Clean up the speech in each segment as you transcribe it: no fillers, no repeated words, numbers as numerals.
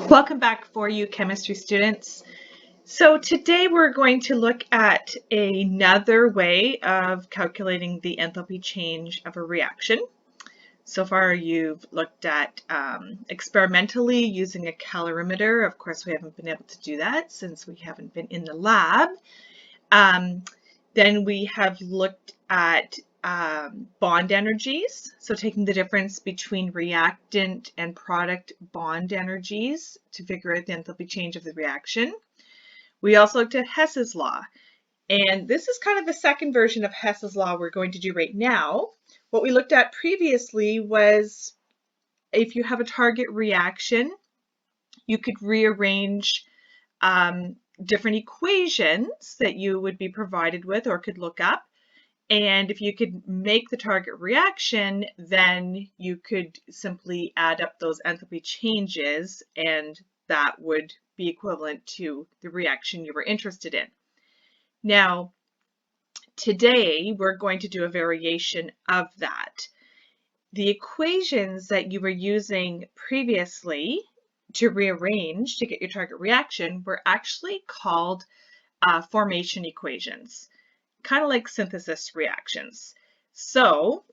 Welcome back for you chemistry students. So today we're going to look at another way of calculating the enthalpy change of a reaction. So far you've looked at experimentally using a calorimeter. Of course we haven't been able to do that since we haven't been in the lab. Then we have looked at bond energies, so taking the difference between reactant and product bond energies to figure out the enthalpy change of the reaction. We also looked at Hess's law, and this is kind of the second version of Hess's law we're going to do right now. What we looked at previously was if you have a target reaction, you could rearrange different equations that you would be provided with or could look up. And if you could make the target reaction, then you could simply add up those enthalpy changes, and that would be equivalent to the reaction you were interested in. Now, today we're going to do a variation of that. The equations that you were using previously to rearrange to get your target reaction were actually called formation equations, kind of like synthesis reactions. So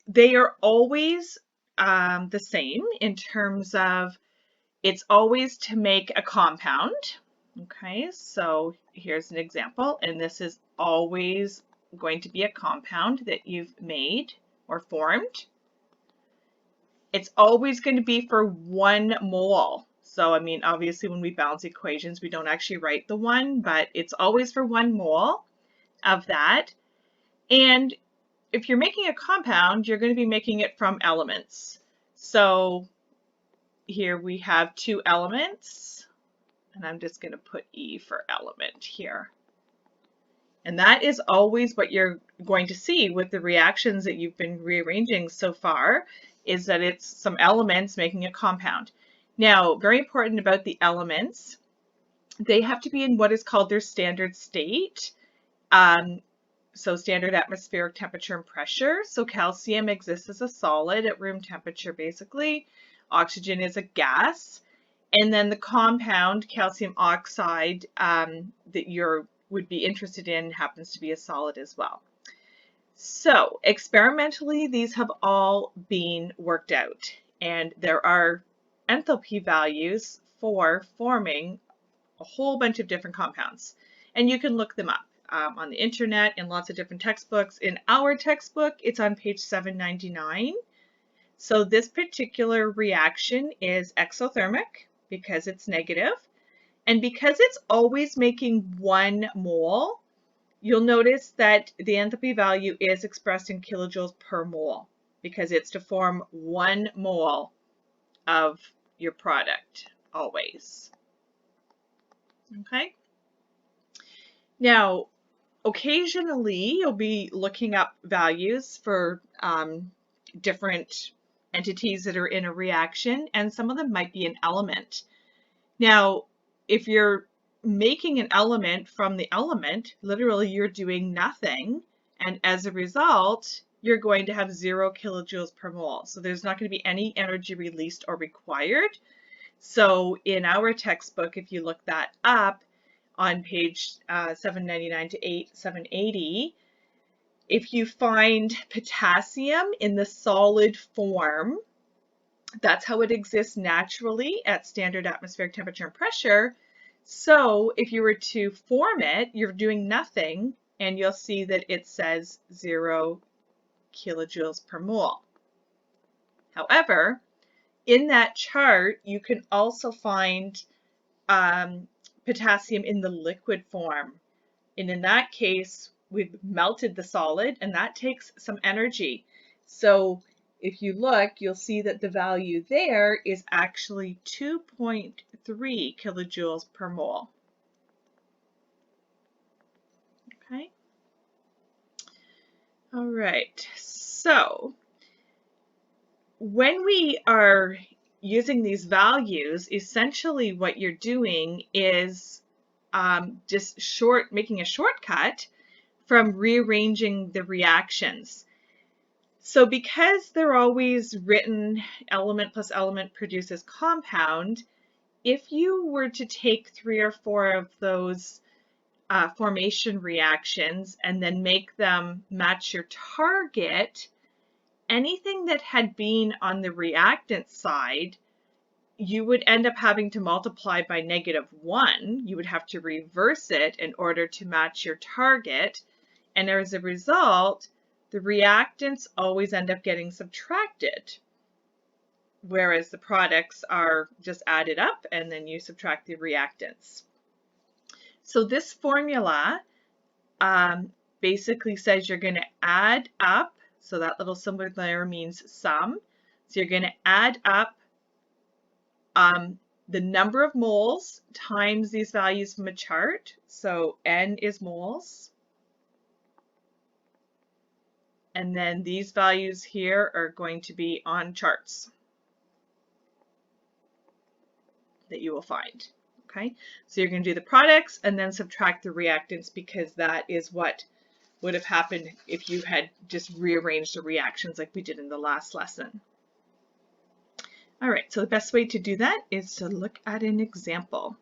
they are always the same in terms of it's always to make a compound. Okay, so here's an example, and this is always going to be a compound that you've made or formed. It's always going to be for 1 mole. So, I mean, obviously when we balance equations, we don't actually write the 1, but it's always for 1 mole of that. And if you're making a compound, you're going to be making it from elements. So here we have 2 elements, and I'm just going to put E for element here. And that is always what you're going to see with the reactions that you've been rearranging so far, is that it's some elements making a compound. Now, very important about the elements, they have to be in what is called their standard state. So standard atmospheric temperature and pressure. So calcium exists as a solid at room temperature, basically. Oxygen is a gas. And then the compound, calcium oxide, that you would be interested in happens to be a solid as well. So experimentally, these have all been worked out. And there are enthalpy values for forming a whole bunch of different compounds. And you can look them up on the internet in lots of different textbooks. In our textbook, it's on page 799. So this particular reaction is exothermic because it's negative. And because it's always making 1 mole, you'll notice that the enthalpy value is expressed in kilojoules per mole because it's to form 1 mole of your product always. Okay. Now, occasionally you'll be looking up values for different entities that are in a reaction, and some of them might be an element. Now, if you're making an element from the element, literally you're doing nothing, and as a result, you're going to have 0 kilojoules per mole. So there's not going to be any energy released or required. So in our textbook, if you look that up on page 799 to 780, if you find potassium in the solid form, that's how it exists naturally at standard atmospheric temperature and pressure. So if you were to form it, you're doing nothing, and you'll see that it says 0 kilojoules per mole. However, in that chart, you can also find potassium in the liquid form. And in that case, we've melted the solid, and that takes some energy. So if you look, you'll see that the value there is actually 2.3 kilojoules per mole. Okay. All right. So when we are using these values, essentially what you're doing is just making a shortcut from rearranging the reactions. So because they're always written element plus element produces compound, if you were to take 3 or 4 of those formation reactions and then make them match your target, anything that had been on the reactant side, you would end up having to multiply by -1. You would have to reverse it in order to match your target. And as a result, the reactants always end up getting subtracted, whereas the products are just added up and then you subtract the reactants. So this formula basically says you're going to add up. So that little symbol there means sum. So you're going to add up the number of moles times these values from a chart. So N is moles. And then these values here are going to be on charts that you will find. Okay, so you're going to do the products and then subtract the reactants, because that is what would have happened if you had just rearranged the reactions like we did in the last lesson. All right, so the best way to do that is to look at an example.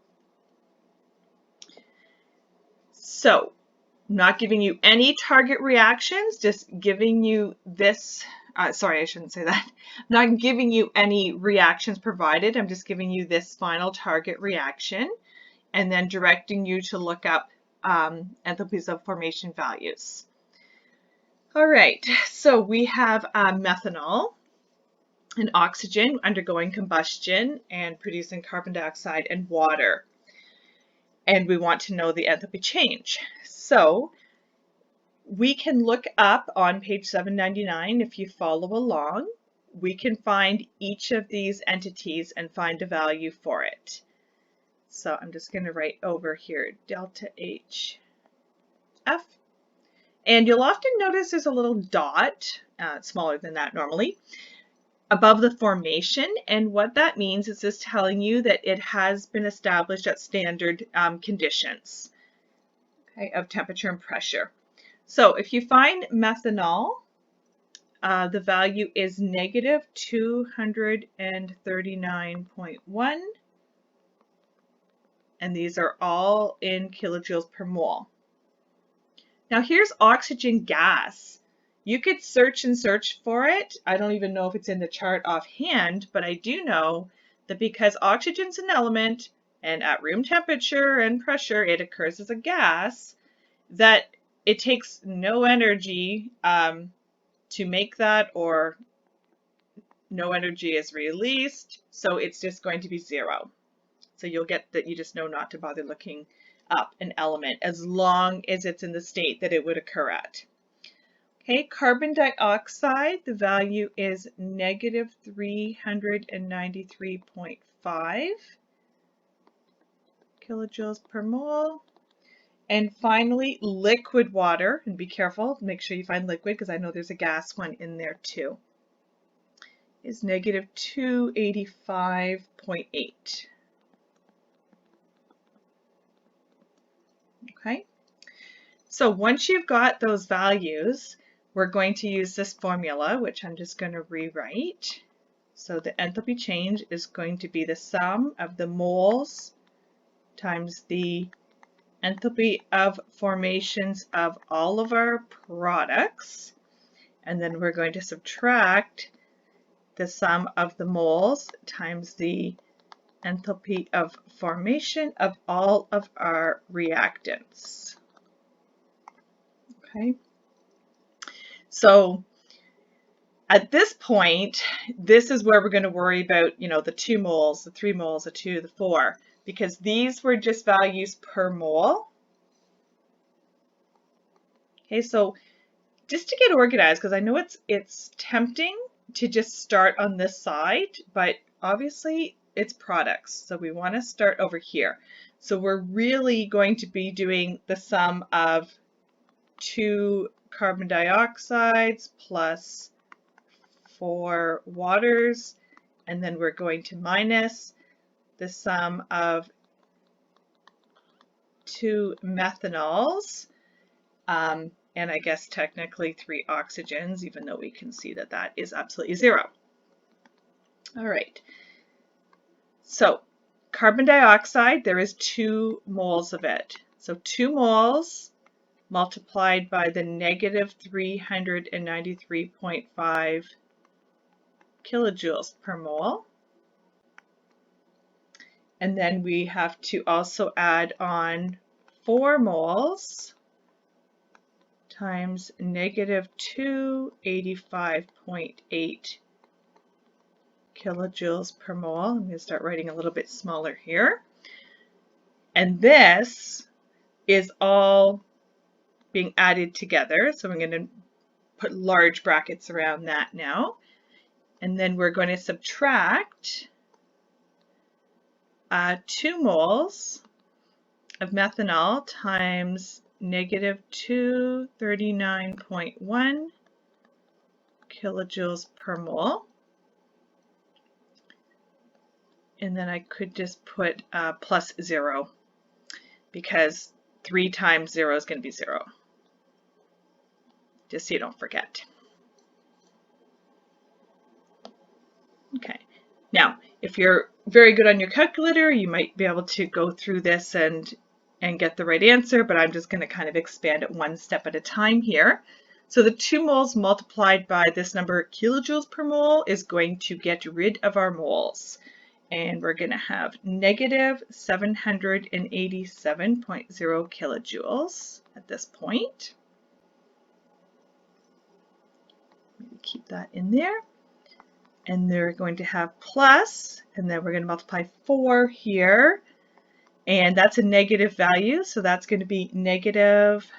So I'm not giving you any target reactions, just giving you this. Sorry, I shouldn't say that. I'm not giving you any reactions provided. I'm just giving you this final target reaction and then directing you to look up enthalpies of formation values. All right, so we have methanol and oxygen undergoing combustion and producing carbon dioxide and water. And we want to know the enthalpy change. So we can look up on page 799, if you follow along, we can find each of these entities and find a value for it. So I'm just going to write over here, delta HF. And you'll often notice there's a little dot, smaller than that normally, above the formation. And what that means is just telling you that it has been established at standard conditions, okay, of temperature and pressure. So if you find methanol, the value is -239.1, and these are all in kilojoules per mole. Now here's oxygen gas. You could search and search for it. I don't even know if it's in the chart offhand, but I do know that because oxygen's an element and at room temperature and pressure it occurs as a gas, that it takes no energy to make that, or no energy is released, so it's just going to be 0. So you'll get that you just know not to bother looking up an element as long as it's in the state that it would occur at. Okay, carbon dioxide, the value is -393.5 kilojoules per mole. And finally, liquid water, and be careful, make sure you find liquid because I know there's a gas one in there too, is -285.8. Okay, so once you've got those values, we're going to use this formula, which I'm just going to rewrite. So the enthalpy change is going to be the sum of the moles times the enthalpy of formations of all of our products, and then we're going to subtract the sum of the moles times the enthalpy of formation of all of our reactants. Okay, so at this point, this is where we're going to worry about, you know, the 2 moles, the 3 moles, the 2, the 4, because these were just values per mole. Okay, so just to get organized, because I know it's tempting to just start on this side, but obviously it's products, so we want to start over here. So we're really going to be doing the sum of 2 carbon dioxides plus 4 waters, and then we're going to minus the sum of 2 methanols, and I guess technically 3 oxygens, even though we can see that that is absolutely 0. All right, so carbon dioxide, there is 2 moles of it. So 2 moles multiplied by the negative 393.5 kilojoules per mole. And then we have to also add on 4 moles times negative 285.8 kilojoules per mole. I'm going to start writing a little bit smaller here. And this is all being added together. So I'm going to put large brackets around that now. And then we're going to subtract 2 moles of methanol times negative 239.1 kilojoules per mole. And then I could just put plus 0 because 3 times 0 is going to be 0. Just so you don't forget. Okay. Now, if you're very good on your calculator, you might be able to go through this and get the right answer, but I'm just going to kind of expand it one step at a time here. So the 2 moles multiplied by this number of kilojoules per mole is going to get rid of our moles. And we're going to have negative 787.0 kilojoules at this point. Keep that in there. And they're going to have plus, and then we're going to multiply 4 here. And that's a negative value, so that's going to be negative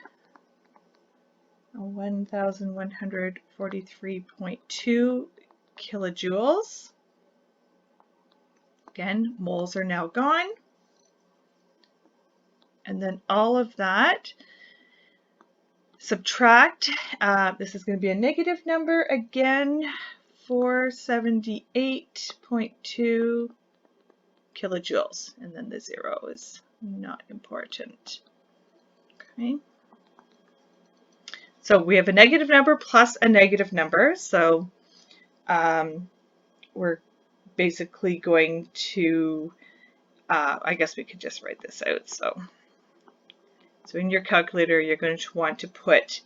1,143.2 kilojoules. Again, moles are now gone. And then all of that, subtract, this is going to be a negative number again, 478.2 kilojoules, and then the 0 is not important. Okay. So we have a negative number plus a negative number, so we're basically going to, I guess we could just write this out. So in your calculator, you're going to want to put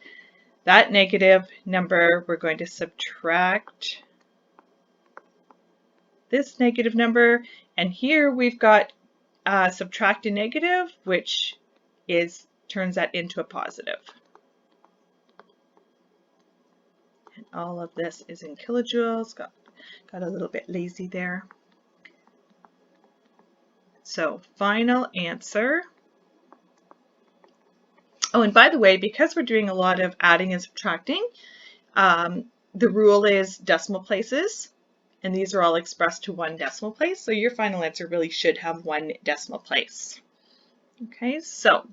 that negative number, we're going to subtract this negative number, and here we've got subtract a negative, which turns that into a positive. And all of this is in kilojoules. Got a little bit lazy there. So final answer. Oh, and by the way, because we're doing a lot of adding and subtracting, the rule is decimal places. And these are all expressed to 1 decimal place, so your final answer really should have 1 decimal place. Okay, so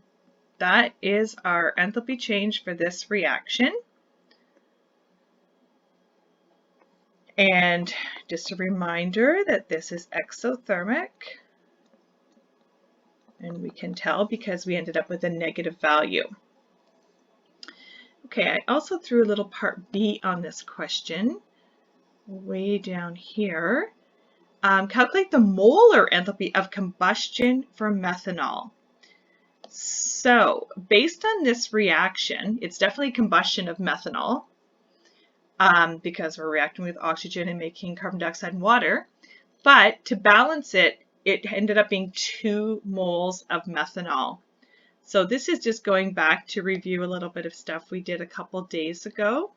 that is our enthalpy change for this reaction. And just a reminder that this is exothermic. And we can tell because we ended up with a negative value. Okay, I also threw a little part B on this question. Way down here, calculate the molar enthalpy of combustion for methanol. So based on this reaction, it's definitely combustion of methanol because we're reacting with oxygen and making carbon dioxide and water. But to balance it, it ended up being 2 moles of methanol. So this is just going back to review a little bit of stuff we did a couple days ago,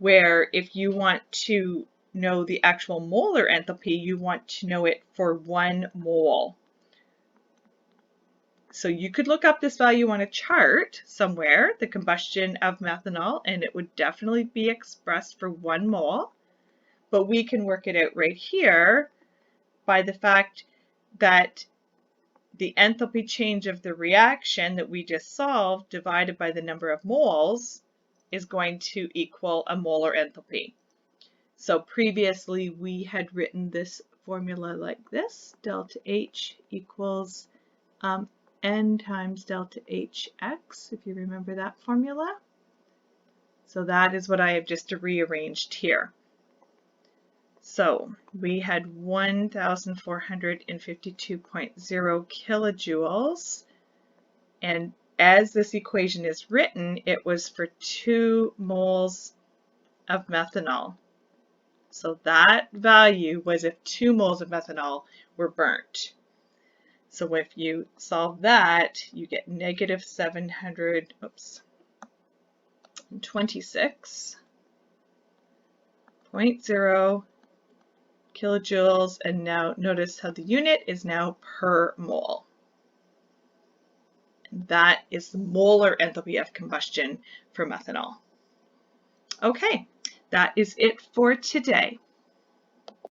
where if you want to know the actual molar enthalpy, you want to know it for 1 mole. So you could look up this value on a chart somewhere, the combustion of methanol, and it would definitely be expressed for 1 mole. But we can work it out right here by the fact that the enthalpy change of the reaction that we just solved divided by the number of moles is going to equal a molar enthalpy. So previously we had written this formula like this, delta H equals N times delta HX, if you remember that formula. So that is what I have just rearranged here. So we had 1,452.0 kilojoules, and as this equation is written, it was for 2 moles of methanol. So that value was if 2 moles of methanol were burnt. So if you solve that, you get negative 726.0 kilojoules, and now notice how the unit is now per mole. And that is the molar enthalpy of combustion for methanol. Okay, that is it for today.